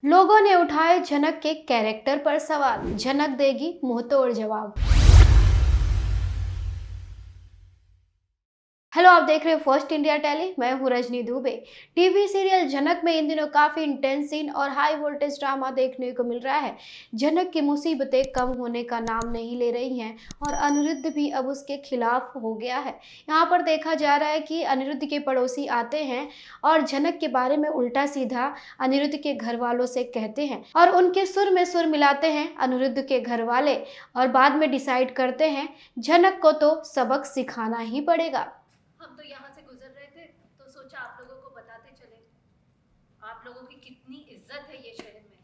लोगों ने उठाए झनक के कैरेक्टर पर सवाल, झनक देगी मुंहतोड़ जवाब। हेलो, आप देख रहे हो फर्स्ट इंडिया टेली। मैं हूं रजनी दुबे। टीवी सीरियल झनक में इन दिनों काफी इंटेंस सीन और हाई वोल्टेज ड्रामा देखने को मिल रहा है। झनक की मुसीबतें कम होने का नाम नहीं ले रही हैं और अनिरुद्ध भी अब उसके खिलाफ हो गया है। यहाँ पर देखा जा रहा है कि अनिरुद्ध के पड़ोसी आते हैं और झनक के बारे में उल्टा सीधा अनिरुद्ध के घर वालों से कहते हैं और उनके सुर में सुर मिलाते हैं अनिरुद्ध के घर वाले और बाद में डिसाइड करते हैं झनक को तो सबक सिखाना ही पड़ेगा। हम तो यहाँ से गुजर रहे थे तो सोचा आप लोगों को बताते चले। आप लोगों की कितनी इज्जत है ये शहर में,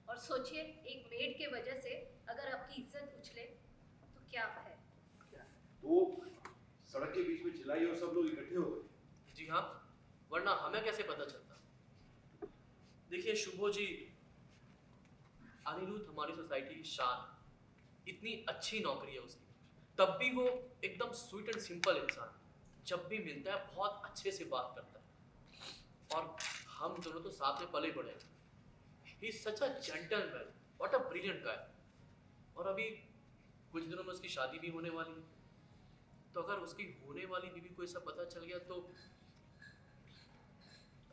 और सोचिए एक मेड के वजह से अगर आपकी इज्जत उछले तो क्या है। तो सड़क के बीच में चिल्लाई और सब लोग इकट्ठे हो गए। जी हाँ, वरना हमें कैसे पता चलता। देखिए शुभो जी, अनिरुद्ध हमारी सोसाइटी की शान, इतनी अच्छी नौकरी है उसकी, तब भी वो एकदम स्वीट एंड सिंपल इंसान। जब भी मिलता है बहुत अच्छे से बात करता है, और हम दोनों तो साथ में पले बड़े हैं। He is such a gentleman, what a brilliant guy. और अभी कुछ दिनों में उसकी शादी भी होने वाली है, तो अगर उसकी होने वाली बीवी को ऐसा पता चल गया तो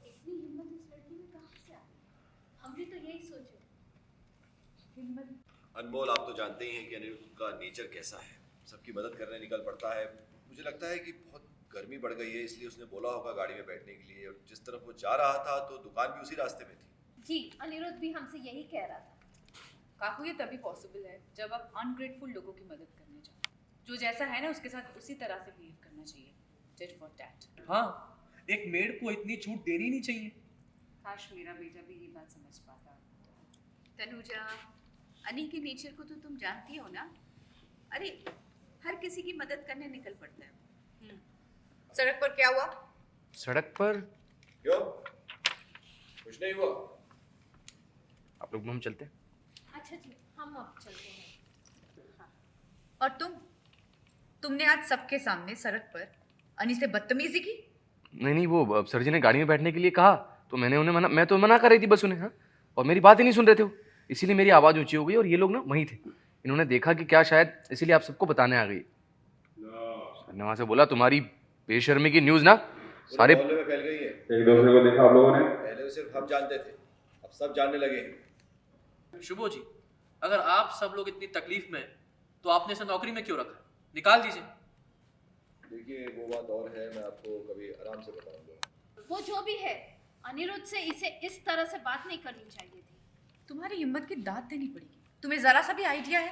इतनी हिम्मत इस लड़की में कहाँ से आ गई? हम भी तो यही सोचे। हिम्मत। अनमोल, आप तो जानते ही हैं कि अनिरुद्ध का नेचर कैसा है। सबकी मदद करने निकल पड़ता है। मुझे लगता है कि बहुत गर्मी बढ़ गई है, इसलिए उसने बोला होगा गाड़ी में बैठने के लिए। और जिस तरफ वो जा रहा था तो दुकान भी उसी रास्ते में थी। जी, अनिरुद्ध भी हमसे यही कह रहा था। काकू, ये तभी पॉसिबल है जब आप अनग्रेटफुल लोगों की मदद करने जाओ। जो जैसा है ना उसके साथ उसी तरह से बिहेव करना चाहिए। Tit for tat. हाँ, एक मेड को इतनी छूट देनी नहीं चाहिए। काश मेरा बेटा भी ये बात समझ पाता। तनुजा, अनी के नेचर को तो तुम जानती हो ना। अरे हर किसी की मदद करने निकल पड़ता है। सड़क पर क्या हुआ? सड़क पर क्यों? कुछ नहीं हुआ। आप लोग हम चलते हैं। अच्छा जी, हम अब चलते हैं। और तुमने आज सबके सामने सड़क पर अनी से बदतमीजी की? नहीं, वो सर जी ने गाड़ी में बैठने के लिए कहा तो मैंने उन्हें मैं तो मना कर रही थी बस उन्हें। हाँ, और मेरी बात ही नहीं सुन रहे थे वो, इसीलिए मेरी आवाज़ ऊंची हो गई और ये लोग ना वहीं थे। इन्होंने देखा कि क्या शायद, इसीलिए आप सबको बताने आ गई। सर ने वहाँ से बोला तुम्हारी बेशर्मी की न्यूज़ ना सारे मोहल्ले में फैल गई है। एक दूसरे को देखा आप लोगों ने? पहले तो सिर्फ हम जानते थे, अब सब जानने लगे हैं। शुभो जी, अगर आप सब लोग इतनी तकलीफ में हैं, तो आपने इसे नौकरी में क्यों रखा? निकाल दीजिए। देखिए वो बात और है, मैं आपको कभी आराम से बताऊंगा। वो जो भी है, अनिरुद्ध से इसे इस तरह से बात नहीं करनी चाहिए थी। तुम्हारी हिम्मत की दाद देनी पड़ेगी। तुम्हें जरा सा भी आइडिया है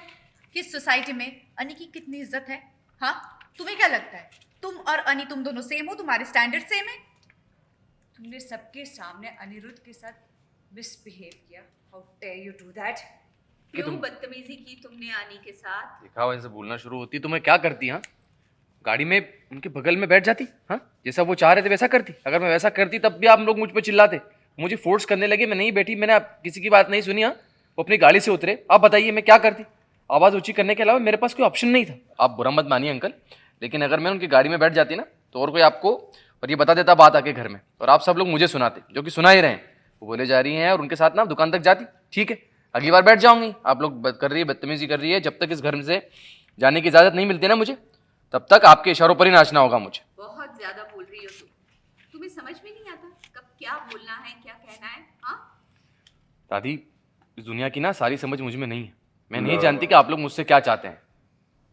कि इस सोसाइटी में अनी की कितनी इज्जत है? हाँ, तुम्हें क्या लगता है तुम और अनी, तुम दोनों सेम हो? तुम्हारे स्टैंडर्ड सेम है? तुमने सबके सामने अनिरुद्ध के साथ मिसबिहेव किया। How dare you do that? क्यों बदतमीजी की तुमने आनी के साथ? देखा वैसे बोलना शुरू होती तो मैं क्या करती। हाँ, गाड़ी में उनके बगल में बैठ जाती। हाँ, जैसा वो चाह रहे थे वैसा करती। अगर मैं वैसा करती तब भी आप लोग मुझ पर चिल्लाते, मुझे फोर्स करने लगे। मैं नहीं बैठी, मैंने किसी की बात नहीं सुनी। हाँ, वो अपनी गाड़ी से उतरे। आप बताइए मैं क्या करती? आवाज़ ऊँची करने के अलावा मेरे पास कोई ऑप्शन नहीं था। आप बुरा मत मानिए अंकल, लेकिन अगर मैं उनकी गाड़ी में बैठ जाती ना तो और कोई आपको और ये बता देता बात आके घर में, और आप सब लोग मुझे सुनाते, जो कि सुना ही रहे हैं। वो बोले जा रही हैं और उनके साथ ना दुकान तक जाती। ठीक है, अगली बार बैठ जाऊंगी। आप लोग कर रही है, बदतमीजी कर रही है। जब तक इस घर से जाने की इजाज़त नहीं मिलती ना मुझे, तब तक आपके इशारों पर ही नाचना होगा मुझे। बहुत ज्यादा बोल रही हो तुम। तुम्हें समझ में नहीं आता कब क्या बोलना है, क्या कहना है? हाँ दादी, इस दुनिया की ना सारी समझ मुझ में नहीं है। मैं नहीं जानती कि आप लोग मुझसे क्या चाहते हैं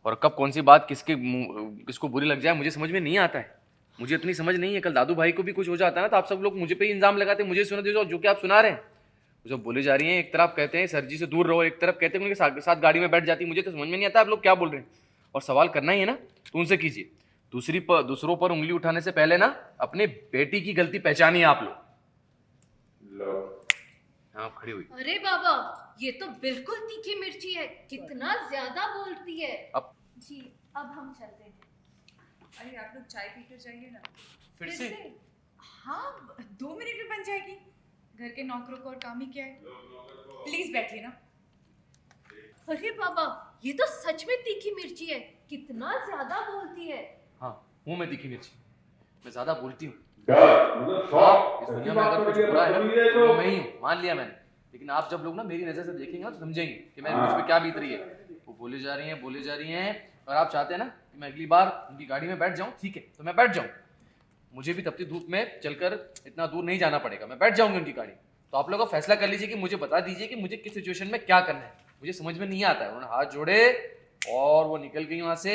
और कब कौन सी बात किसको बुरी लग जाए, मुझे समझ में नहीं आता है। मुझे इतनी समझ नहीं है। कल दादू भाई को भी कुछ हो जाता है ना तो आप सब लोग मुझे पे ही इल्जाम लगाते, मुझे सुना दे जो कि आप सुना रहे हैं। वो जब बोले जा रही हैं, एक तरफ कहते हैं सर जी से दूर रहो, एक तरफ कहते हैं उनके साथ गाड़ी में बैठ जाती। मुझे तो समझ में नहीं आता आप लोग क्या बोल रहे हैं। और सवाल करना ही है ना तो उनसे कीजिए। दूसरों पर उंगली उठाने से पहले ना अपने बेटी की गलती पहचानिए आप लोग। आप खड़ी हुई। अरे बाबा, ये तो बिल्कुल तीखी मिर्ची है, कितना ज्यादा बोलती है। अब जी, अब हम चलते हैं। अरे आप लोग चाय पीकर जाइए ना। फिर से? हाँ, 2 मिनट में बन जाएगी। घर के नौकरों को और काम ही क्या है। प्लीज बैठिए ना। अरे बाबा, ये तो सच में तीखी मिर्ची है, कितना ज्यादा बोलती है। हाँ, हूँ मैं तीखी मिर्ची, मैं ज्यादा बोलती हूँ। क्या मतलब इस दुनिया में अगर कुछ बुरा है ना तो मैं ही हूँ, मान लिया मैंने। लेकिन आप जब लोग ना मेरी नज़र से देखेंगे ना तो समझेंगे कि मेरे मुझ पे क्या बीत रही है। वो बोले जा रही हैं और आप चाहते हैं ना कि मैं अगली बार उनकी गाड़ी में बैठ जाऊँ, ठीक है तो मैं बैठ जाऊँ। मुझे भी तपती धूप में चलकर इतना दूर नहीं जाना पड़ेगा, मैं बैठ जाऊंगी उनकी गाड़ी। तो आप लोग फैसला कर लीजिए कि मुझे बता दीजिए कि मुझे किस सिचुएशन में क्या करना है। मुझे समझ में नहीं आता है। उन्होंने हाथ जोड़े और वो निकल गई वहां से,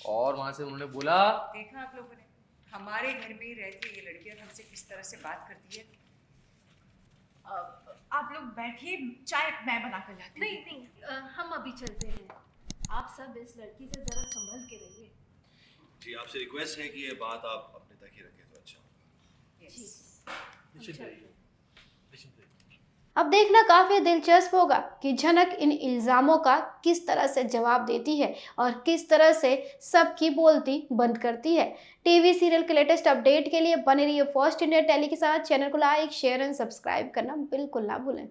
और वहां से उन्होंने बोला, देखा आप लोगों ने, हमारे घर में ही रहती ये लड़की और हमसे किस तरह से बात करती है। आप लोग बैठिए, चाय मैं बना कर लाती हूँ। नहीं, हम अभी चलते हैं। आप सब इस लड़की से जरा संभल के रहिए। जी आपसे रिक्वेस्ट है कि ये बात आप अपने तक ही रखें तो अच्छा होगा। जी, निश्चिंत रहिए, निश्चिंत रहिए। अब देखना काफी दिलचस्प होगा कि झनक इन इल्जामों का किस तरह से जवाब देती है और किस तरह से सबकी बोलती बंद करती है। टीवी सीरियल के लेटेस्ट अपडेट के लिए बने रहिए फर्स्ट इंडिया टेली के साथ। चैनल को लाइक, शेयर एंड सब्सक्राइब करना बिल्कुल ना भूलें।